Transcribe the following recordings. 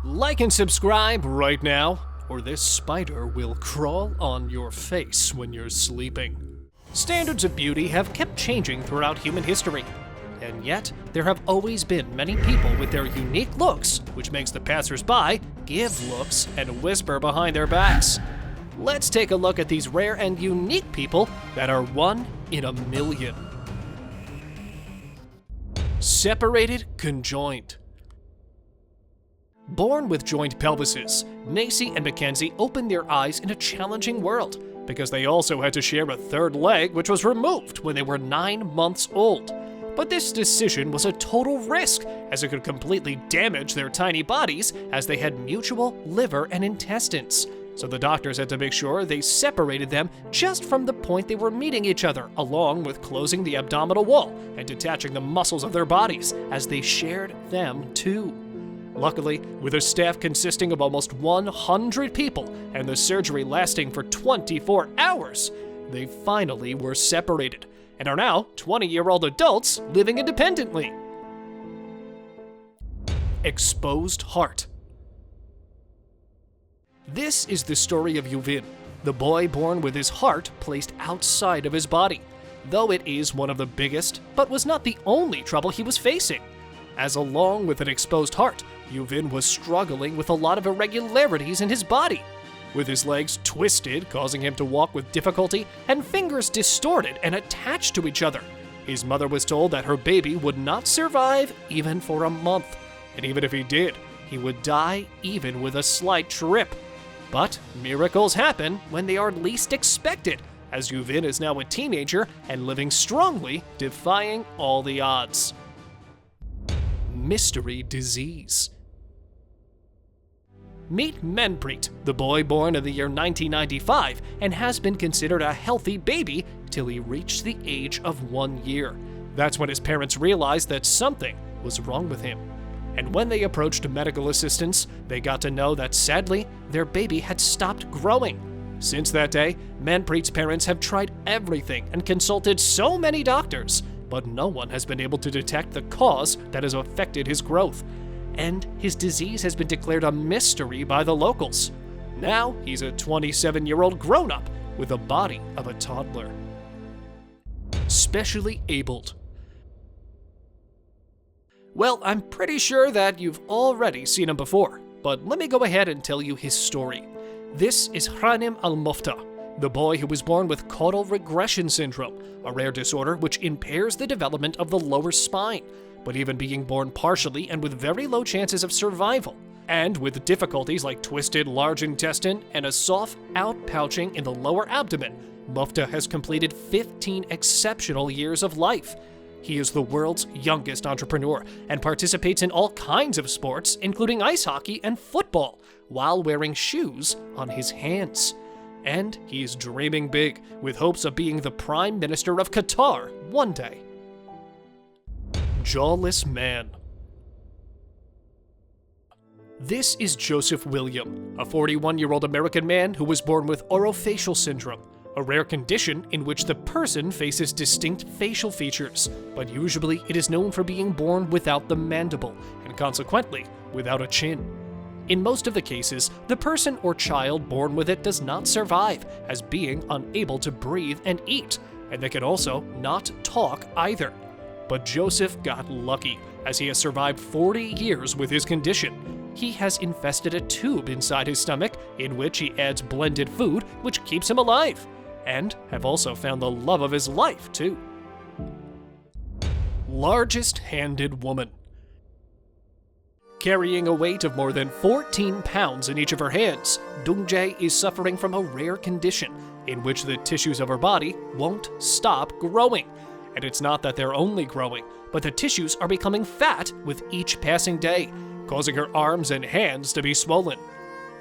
Like and subscribe right now, or this spider will crawl on your face when you're sleeping. Standards of beauty have kept changing throughout human history, and yet there have always been many people with their unique looks, which makes the passers-by give looks and whisper behind their backs. Let's take a look at these rare and unique people that are one in a million. Separated conjoined. Born with joined pelvises, Nacy and Mackenzie opened their eyes in a challenging world because they also had to share a third leg which was removed when they were 9 months old. But this decision was a total risk as it could completely damage their tiny bodies as they had mutual liver and intestines. So the doctors had to make sure they separated them just from the point they were meeting each other, along with closing the abdominal wall and detaching the muscles of their bodies as they shared them too. Luckily, with a staff consisting of almost 100 people and the surgery lasting for 24 hours, they finally were separated and are now 20-year-old adults living independently. Exposed heart. This is the story of Yuvin, the boy born with his heart placed outside of his body, though it is one of the biggest, but was not the only trouble he was facing, as along with an exposed heart, Yuvin was struggling with a lot of irregularities in his body, with his legs twisted, causing him to walk with difficulty, and fingers distorted and attached to each other. His mother was told that her baby would not survive even for a month, and even if he did, he would die even with a slight trip. But miracles happen when they are least expected, as Yuvin is now a teenager and living strongly, defying all the odds. Mystery disease. Meet Manpreet, the boy born in the year 1995 and has been considered a healthy baby till he reached the age of 1 year. That's when his parents realized that something was wrong with him. And when they approached medical assistance, they got to know that sadly, their baby had stopped growing. Since that day, Manpreet's parents have tried everything and consulted so many doctors, but no one has been able to detect the cause that has affected his growth. And his disease has been declared a mystery by the locals. Now he's a 27-year-old grown-up with the body of a toddler. Specially abled. Well, I'm pretty sure that you've already seen him before, but let me go ahead and tell you his story. This is Hranim Al-Mufta, the boy who was born with caudal regression syndrome, a rare disorder which impairs the development of the lower spine, but even being born partially and with very low chances of survival, and with difficulties like twisted large intestine and a soft outpouching in the lower abdomen, Mufta has completed 15 exceptional years of life. He is the world's youngest entrepreneur and participates in all kinds of sports, including ice hockey and football, while wearing shoes on his hands. And he is dreaming big, with hopes of being the Prime Minister of Qatar one day. Jawless man. This is Joseph William, a 41-year-old American man who was born with orofacial syndrome, a rare condition in which the person faces distinct facial features, but usually it is known for being born without the mandible, and consequently, without a chin. In most of the cases, the person or child born with it does not survive, as being unable to breathe and eat, and they can also not talk either. But Joseph got lucky, as he has survived 40 years with his condition. He has infested a tube inside his stomach, in which he adds blended food, which keeps him alive, and have also found the love of his life, too. Largest-handed woman. Carrying a weight of more than 14 pounds in each of her hands, Dungjae is suffering from a rare condition in which the tissues of her body won't stop growing. And it's not that they're only growing, but the tissues are becoming fat with each passing day, causing her arms and hands to be swollen.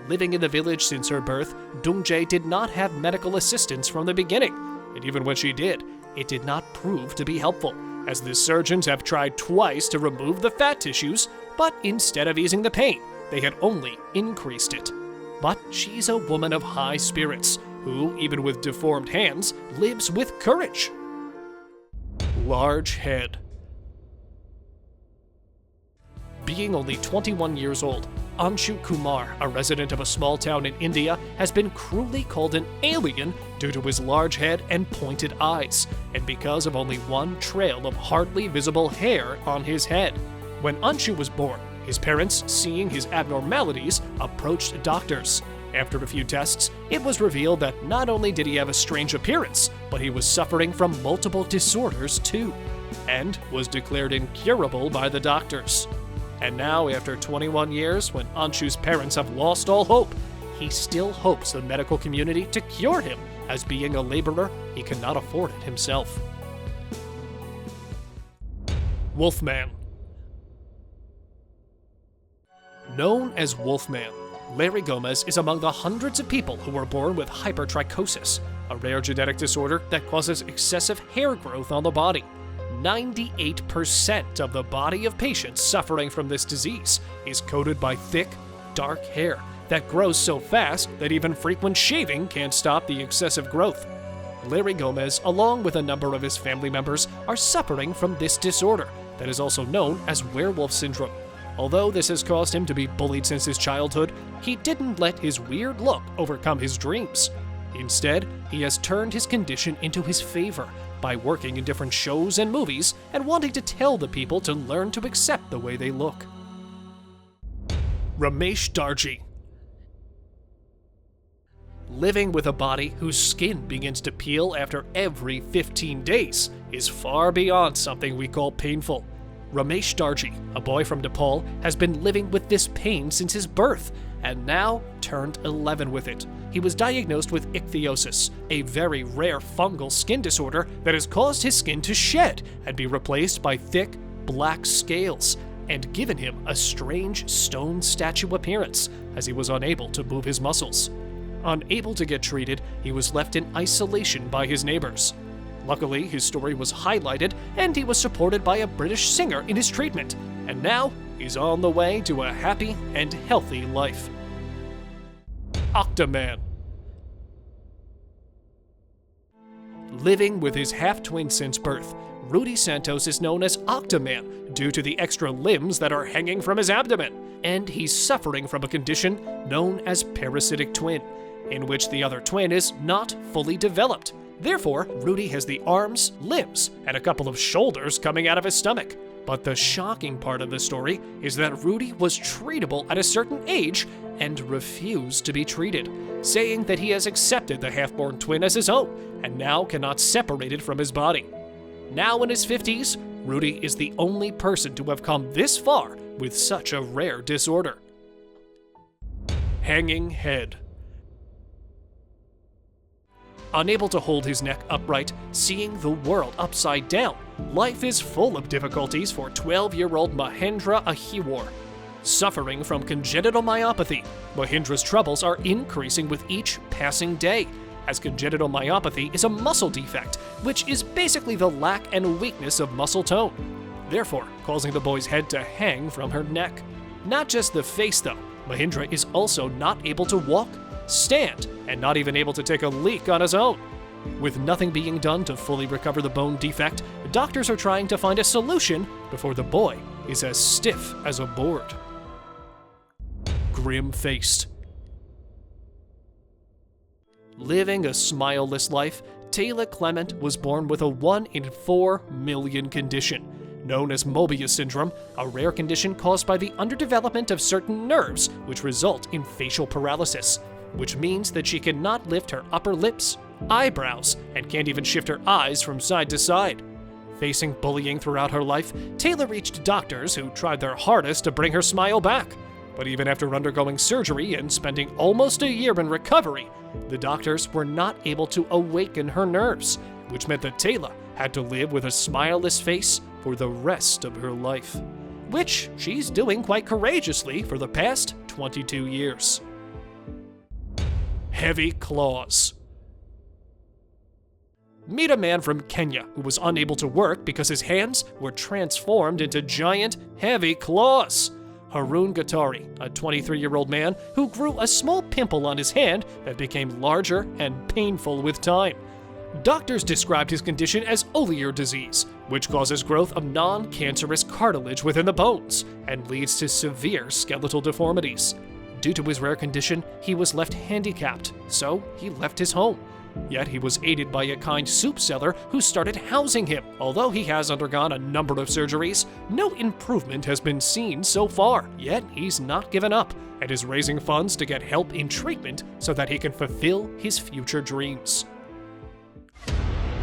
Living in the village since her birth, Dungjae did not have medical assistance from the beginning, and even when she did, it did not prove to be helpful, as the surgeons have tried twice to remove the fat tissues, but instead of easing the pain, they had only increased it. But she's a woman of high spirits, who, even with deformed hands, lives with courage. Large head. Being only 21 years old, Anshu Kumar, a resident of a small town in India, has been cruelly called an alien due to his large head and pointed eyes, and because of only one trail of hardly visible hair on his head. When Anshu was born, his parents, seeing his abnormalities, approached doctors. After a few tests, it was revealed that not only did he have a strange appearance, but he was suffering from multiple disorders too, and was declared incurable by the doctors. And now, after 21 years, when Anshu's parents have lost all hope, he still hopes the medical community to cure him, as being a laborer, he cannot afford it himself. Wolfman. Known as Wolfman, Larry Gomez is among the hundreds of people who were born with hypertrichosis, a rare genetic disorder that causes excessive hair growth on the body. 98% of the body of patients suffering from this disease is coated by thick, dark hair that grows so fast that even frequent shaving can't stop the excessive growth. Larry Gomez, along with a number of his family members, are suffering from this disorder that is also known as werewolf syndrome. Although this has caused him to be bullied since his childhood, he didn't let his weird look overcome his dreams. Instead, he has turned his condition into his favor by working in different shows and movies and wanting to tell the people to learn to accept the way they look. Ramesh Darji. Living with a body whose skin begins to peel after every 15 days is far beyond something we call painful. Ramesh Darji, a boy from Nepal, has been living with this pain since his birth, and now turned 11 with it. He was diagnosed with ichthyosis, a very rare fungal skin disorder that has caused his skin to shed and be replaced by thick, black scales, and given him a strange stone statue appearance, as he was unable to move his muscles. Unable to get treated, he was left in isolation by his neighbors. Luckily, his story was highlighted, and he was supported by a British singer in his treatment, and now he's on the way to a happy and healthy life. Octoman. Living with his half-twin since birth, Rudy Santos is known as Octoman due to the extra limbs that are hanging from his abdomen, and he's suffering from a condition known as parasitic twin, in which the other twin is not fully developed. Therefore, Rudy has the arms, limbs, and a couple of shoulders coming out of his stomach. But the shocking part of the story is that Rudy was treatable at a certain age and refused to be treated, saying that he has accepted the half-born twin as his own and now cannot separate it from his body. Now in his 50s, Rudy is the only person to have come this far with such a rare disorder. Hanging head. Unable to hold his neck upright, seeing the world upside down, life is full of difficulties for 12-year-old Mahendra Ahiwar. Suffering from congenital myopathy, Mahendra's troubles are increasing with each passing day, as congenital myopathy is a muscle defect, which is basically the lack and weakness of muscle tone, therefore causing the boy's head to hang from her neck. Not just the face though, Mahendra is also not able to walk, stand, and not even able to take a leak on his own. With nothing being done to fully recover the bone defect, doctors are trying to find a solution before the boy is as stiff as a board. Grim-faced. Living a smileless life, Taylor Clement was born with a 1 in 4 million condition, known as Mobius syndrome, a rare condition caused by the underdevelopment of certain nerves which result in facial paralysis, which means that she cannot lift her upper lips, eyebrows, and can't even shift her eyes from side to side. Facing bullying throughout her life, Taylor reached doctors who tried their hardest to bring her smile back. But even after undergoing surgery and spending almost a year in recovery, the doctors were not able to awaken her nerves, which meant that Taylor had to live with a smileless face for the rest of her life, which she's doing quite courageously for the past 22 years. Heavy claws. Meet a man from Kenya who was unable to work because his hands were transformed into giant, heavy claws. Harun Gatari, a 23-year-old man who grew a small pimple on his hand that became larger and painful with time. Doctors described his condition as Olier disease, which causes growth of non-cancerous cartilage within the bones and leads to severe skeletal deformities. Due to his rare condition, he was left handicapped, so he left his home. Yet he was aided by a kind soup seller who started housing him. Although he has undergone a number of surgeries, no improvement has been seen so far. Yet he's not given up and is raising funds to get help in treatment so that he can fulfill his future dreams.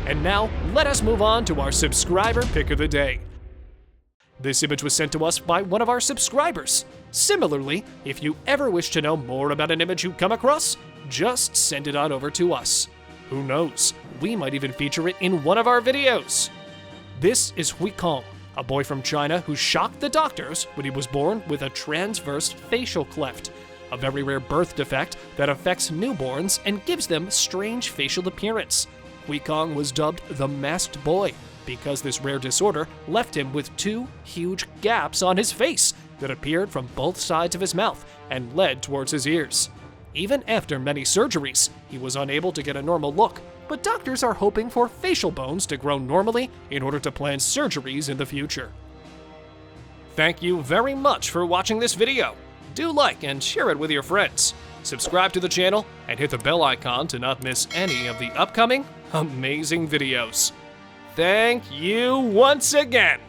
And now, let us move on to our subscriber pick of the day. This image was sent to us by one of our subscribers. Similarly, if you ever wish to know more about an image you come across, just send it on over to us. Who knows, we might even feature it in one of our videos. This is Huikong, a boy from China who shocked the doctors when he was born with a transverse facial cleft, a very rare birth defect that affects newborns and gives them strange facial appearance. Huikong was dubbed the Masked Boy because this rare disorder left him with 2 huge gaps on his face that appeared from both sides of his mouth and led towards his ears. Even after many surgeries, he was unable to get a normal look, but doctors are hoping for facial bones to grow normally in order to plan surgeries in the future. Thank you very much for watching this video. Do like and share it with your friends. Subscribe to the channel and hit the bell icon to not miss any of the upcoming amazing videos. Thank you once again!